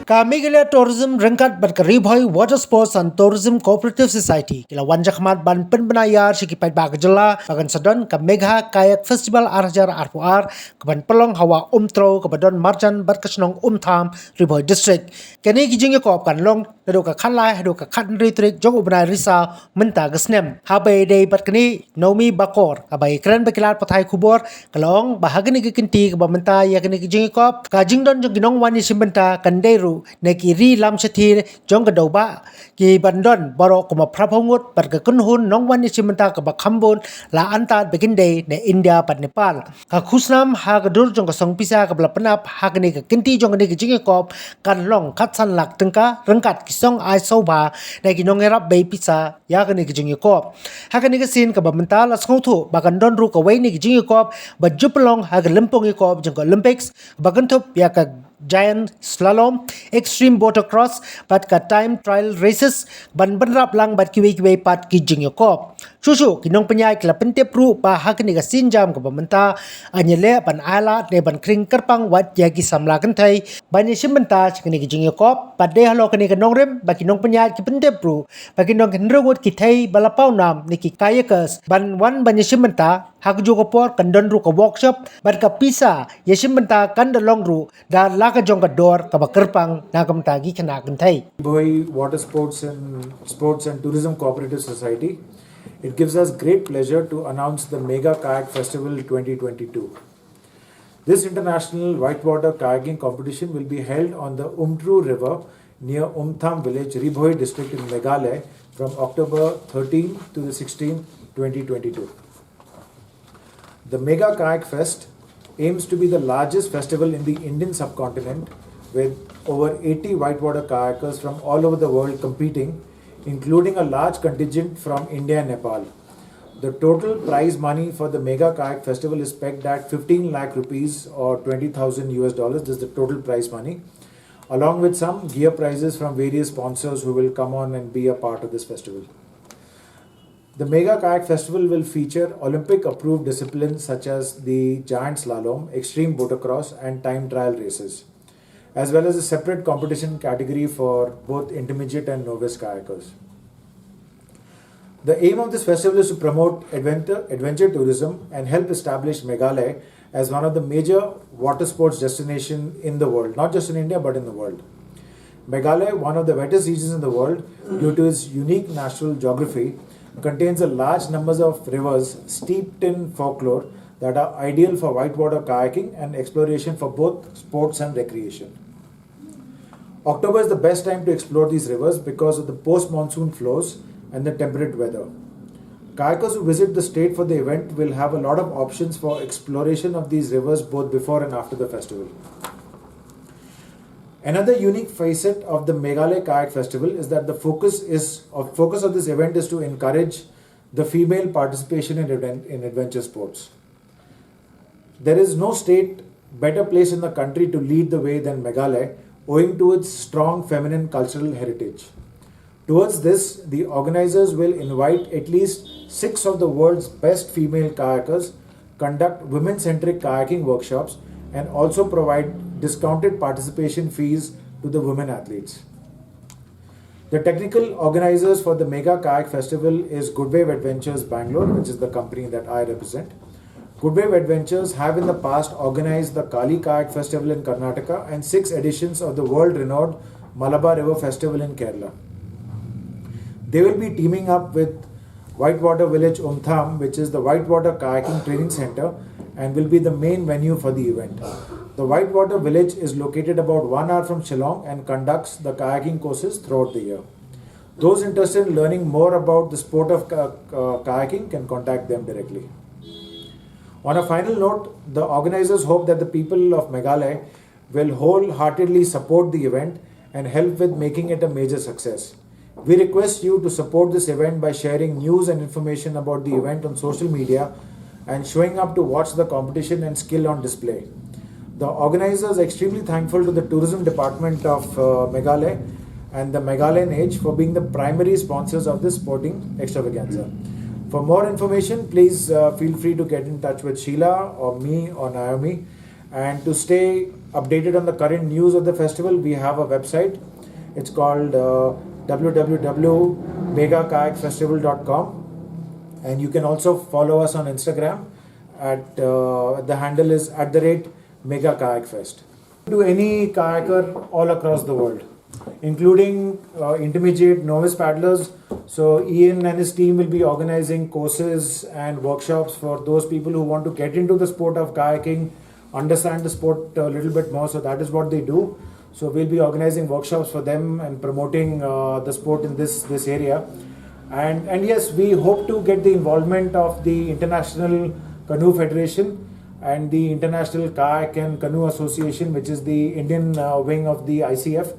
Meghalaya Tourism Rangkat ban Ri Bhoi Water Sports and Tourism Cooperative Society. Kila wan jakmat ban penbenayar sikipai bag jylla bagan sadon Megha Kayak Festival Arjar Arpuar ban pelong hawa Umtrew badon marjan berkesnong Ri Bhoi District. Kini kijing ko kan long hado ka khanlai hado ka khan retrik jong ubnai Risaw menta gesnem. Habai day kini Nomi Bakor abai keren bekilat patai Khubor kalong bahagini kikinti ka menta ya kini kijing ko ka jingdon jong ginong wani simbenta kanderu neki ri lam sathir jong gadoba ki bandon borok kuma prabhongut bat ka kunhun nongwan isimenta ka bakhambun la anta beginde ne India pat Nepal ka khusnam ha gadur jong ka songpisa ka blapanap ha kani ka kinti jong ni jingi kop kan long khatsan lak tengka rengkat kisong ai soba ne ki nong erap bei pisa ya kani ki jingi kop ha kani ka sin ka bamenta la skothu bagandon ru ka wei ni ki jingi kop ba juplong ha ka lempong kop jong ka Olympics bagantup ya ka giant slalom, extreme motocross, pat ka time trial races, ban rap lang bat kiwi pat ki jing yokop. Susu kinong penyai kila pentep ru pa hakni ka sinjam ka pamenta anyele ban ala ne ban kring kerpang wat yagi samla kentai ban simenta kini ki jing yokop pat de halo kini ka nongrem ba kinong penyai ki pentep ru ba kinong kenregut ki thai balapau nam ni ki kayakas ban wan ban simenta hak jo por kandon ru ka workshop ban ka pisa yesimenta kandalong ru da laka jong ka dor ka bakerpang na kamtagi kana kentai. Bhoi Water Sports and Tourism Cooperative Society. It gives us great pleasure to announce the Megha Kayak Festival 2022. This international whitewater kayaking competition will be held on the Umtrew River near Umtrew village, Ri Bhoi District in Meghalaya from October 13 to the 16th, 2022. The Megha Kayak Fest aims to be the largest festival in the Indian subcontinent with over 80 whitewater kayakers from all over the world competing, including a large contingent from India and Nepal. The total prize money for the Megha Kayak Festival is pegged at 15 lakh rupees or $20,000. This is the total prize money, along with some gear prizes from various sponsors who will come on and be a part of this festival. The Megha Kayak Festival will feature Olympic approved disciplines such as the giant slalom, extreme motocross and time trial races, as well as a separate competition category for both intermediate and novice kayakers. The aim of this festival is to promote adventure tourism and help establish Meghalaya as one of the major water sports destinations in the world, not just in India but in the world. Meghalaya, one of the wettest regions in the world due to its unique natural geography, contains a large numbers of rivers steeped in folklore that are ideal for whitewater kayaking and exploration for both sports and recreation. October is the best time to explore these rivers because of the post-monsoon flows and the temperate weather. Kayakers who visit the state for the event will have a lot of options for exploration of these rivers both before and after the festival. Another unique facet of the Meghalaya Kayak Festival is that the focus of this event is to encourage the female participation in adventure sports. There is no state better placed in the country to lead the way than Meghalaya, owing to its strong feminine cultural heritage. Towards this, the organizers will invite at least 6 of the world's best female kayakers, conduct women-centric kayaking workshops, and also provide discounted participation fees to the women athletes. The technical organizers for the Megha Kayak Festival is Goodwave Adventures Bangalore, which is the company that I represent. Goodwave Adventures have in the past organized the Kali Kayak Festival in Karnataka and 6 editions of the world-renowned Malabar River Festival in Kerala. They will be teaming up with Whitewater Village Umtrew, which is the Whitewater Kayaking Training Center and will be the main venue for the event. The Whitewater Village is located about 1 hour from Shillong and conducts the kayaking courses throughout the year. Those interested in learning more about the sport of kayaking can contact them directly. On a final note, the organizers hope that the people of Meghalaya will wholeheartedly support the event and help with making it a major success. We request you to support this event by sharing news and information about the event on social media and showing up to watch the competition and skill on display. The organizers are extremely thankful to the Tourism Department of Meghalaya and the Meghalayan Age for being the primary sponsors of this sporting extravaganza. For more information, please feel free to get in touch with Sheila or me or Naomi, and to stay updated on the current news of the festival, we have a website. It's called www.megakayakfestival.com, and you can also follow us on Instagram at the handle is @Megha Kayak Fest. To any kayaker all across the world, including intermediate novice paddlers. So Ian and his team will be organizing courses and workshops for those people who want to get into the sport of kayaking, understand the sport a little bit more. So that is what they do. So we'll be organizing workshops for them and promoting the sport in this area. And yes, we hope to get the involvement of the International Canoe Federation and the International Kayak and Canoe Association, which is the Indian wing of the ICF.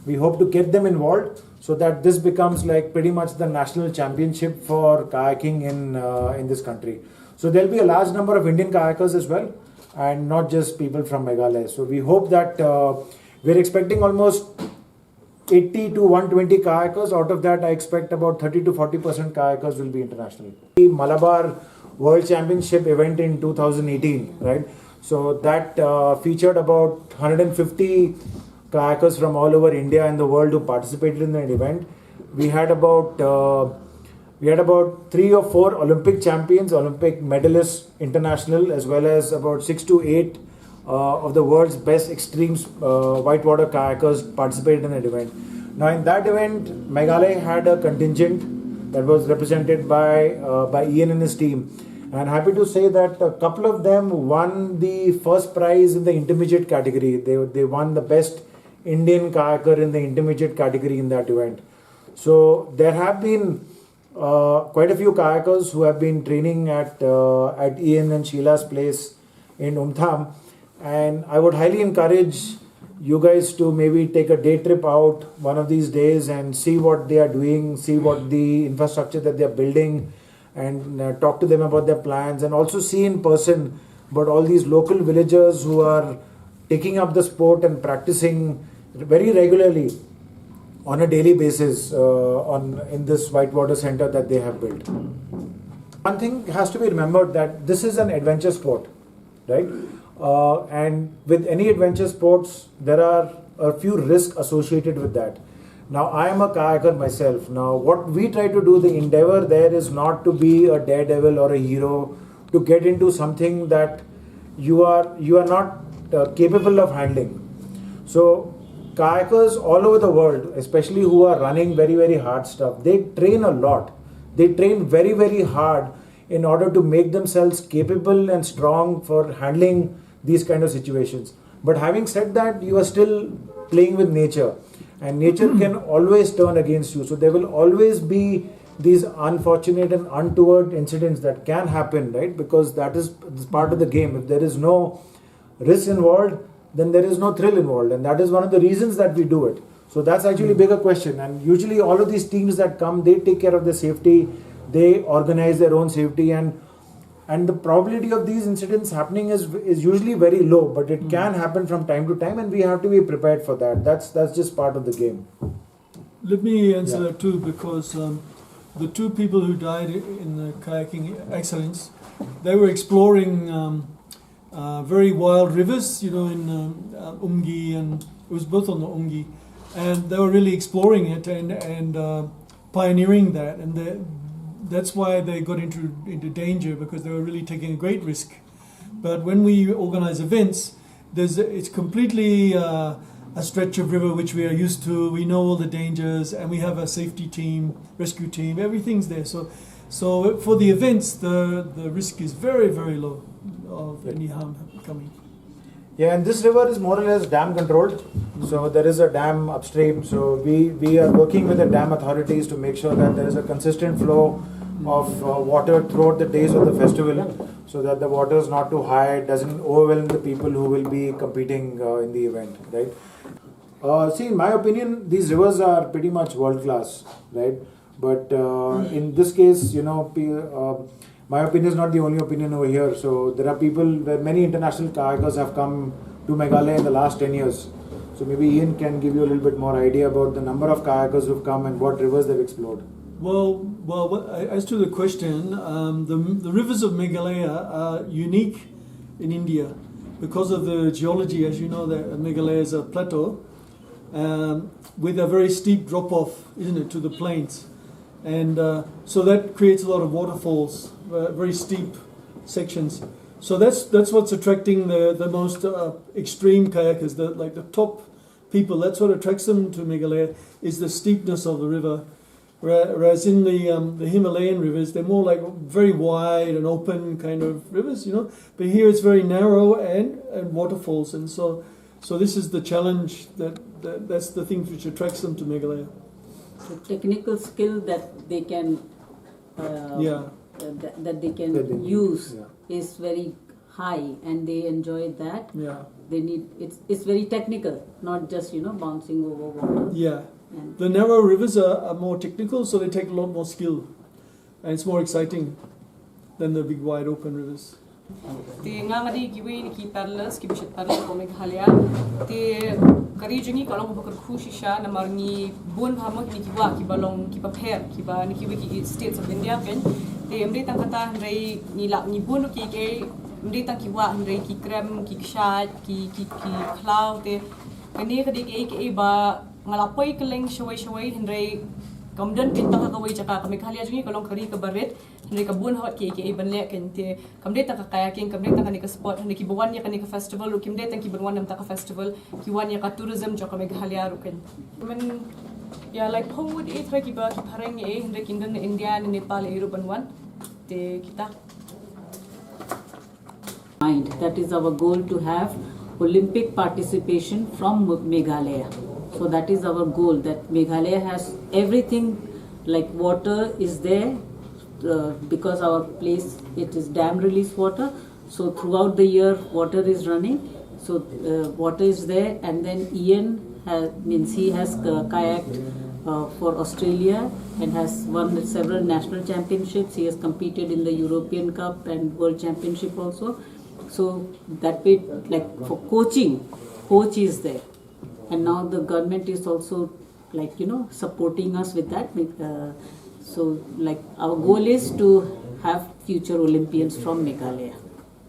We hope to get them involved so that this becomes like pretty much the national championship for kayaking in this country. So there'll be a large number of Indian kayakers as well, and not just people from Meghalaya. So we hope that we're expecting almost 80 to 120 kayakers. Out of that, I expect about 30 to 40% kayakers will be international. The Malabar World Championship event in 2018, right? So that featured about 150 kayakers from all over India and the world who participated in that event. We had about 3 or 4 Olympic champions, Olympic medalists, international, as well as about 6 to 8 of the world's best extremes whitewater kayakers participated in that event. Now in that event, Meghalaya had a contingent that was represented by Ian and his team. And happy to say that a couple of them won the first prize in the intermediate category. They won the best Indian kayaker in the intermediate category in that event. So there have been quite a few kayakers who have been training at Ian and Sheila's place in Umtrew, and I would highly encourage you guys to maybe take a day trip out one of these days and see what they are doing, see what the infrastructure that they are building, and talk to them about their plans, and also see in person about all these local villagers who are taking up the sport and practicing very regularly on a daily basis in this whitewater center that they have built. One thing has to be remembered, that this is an adventure sport, right? And with any adventure sports, there are a few risks associated with that. Now, I am a kayaker myself. Now, what we try to do, the endeavor there is not to be a daredevil or a hero, to get into something that you are not capable of handling. So, kayakers all over the world, especially who are running very, very hard stuff, they train a lot. They train very, very hard in order to make themselves capable and strong for handling these kind of situations. But having said that, you are still playing with nature, and nature can always turn against you. So there will always be these unfortunate and untoward incidents that can happen, right? Because that is part of the game. If there is no risk involved, then there is no thrill involved, and that is one of the reasons that we do it. So that's actually a bigger question, and usually all of these teams that come, they take care of their safety, they organize their own safety, and the probability of these incidents happening is usually very low, but it can happen from time to time, and we have to be prepared for that. That's just part of the game. Let me answer that too, because the 2 people who died in the kayaking accidents, they were exploring very wild rivers, in Umgi, and it was both on the Umgi, and they were really exploring it and pioneering that, and that's why they got into danger, because they were really taking a great risk. But when we organize events, it's completely a stretch of river which we are used to. We know all the dangers, and we have a safety team, rescue team, everything's there. So for the events, the risk is very, very low of any harm coming. Yeah, and this river is more or less dam controlled. So there is a dam upstream. So we are working with the dam authorities to make sure that there is a consistent flow of water throughout the days of the festival, so that the water is not too high, it doesn't overwhelm the people who will be competing in the event, right? See, in my opinion, these rivers are pretty much world class, right? But in this case, my opinion is not the only opinion over here. So there are people, many international kayakers have come to Meghalaya in the last 10 years. So maybe Ian can give you a little bit more idea about the number of kayakers who've come and what rivers they've explored. Well, as to the question, the rivers of Meghalaya are unique in India. because of the geology, as you know, that Meghalaya is a plateau with a very steep drop off, isn't it, to the plains, and so that creates a lot of waterfalls, very steep sections. So that's what's attracting the most extreme kayakers, the top people. That's what attracts them to Meghalaya, is the steepness of the river. Whereas in the Himalayan rivers, they're more like very wide and open kind of rivers, you know. But here it's very narrow and waterfalls, and so this is the challenge that's the thing which attracts them to Meghalaya. The technical skill that they can that they can use is very high, and they enjoy that. Yeah. They need it's very technical, not just bouncing over water. Yeah. And The narrow rivers are more technical, so they take a lot more skill, and it's more exciting than the big wide open rivers. Ti ngangadi kiwi ni ki parlas ki bishit parlas ko Meghalaya ti kari jungi kalong bakar khushisha na marni bun bhamok ni kiwa ki balong ki paper ki ba ni kiwi ki states of India ken ti amri tang kata rei ni la ni bun ki ke amri tang kiwa rei ki krem ki kshat ki cloud te kani kadi ke ba ngalapoi keleng shawai rei kemudian kita kawai cakap kami Meghalaya jungi kalau kari ke baret hendak ke bun hot ke banlek kente kemudian tak kayaking kemudian tak ke spot hendak ki bawan ya ke festival kemudian tak ki berwan nam tak festival ki wan ya ka tourism jo kami Meghalaya ruken men ya like Hongwood itra ki ba ki pareng hendak Indian India Nepal Europe wan te kita mind. That is our goal, to have Olympic participation from Meghalaya. So that is our goal, that Meghalaya has everything, like water is there because our place, it is dam release water. So throughout the year water is running. So water is there, and then Ian he has kayaked for Australia and has won several national championships. He has competed in the European Cup and World Championship also. So that way, like for coaching, coach is there. And now the government is also supporting us with that. So like our goal is to have future Olympians from Meghalaya.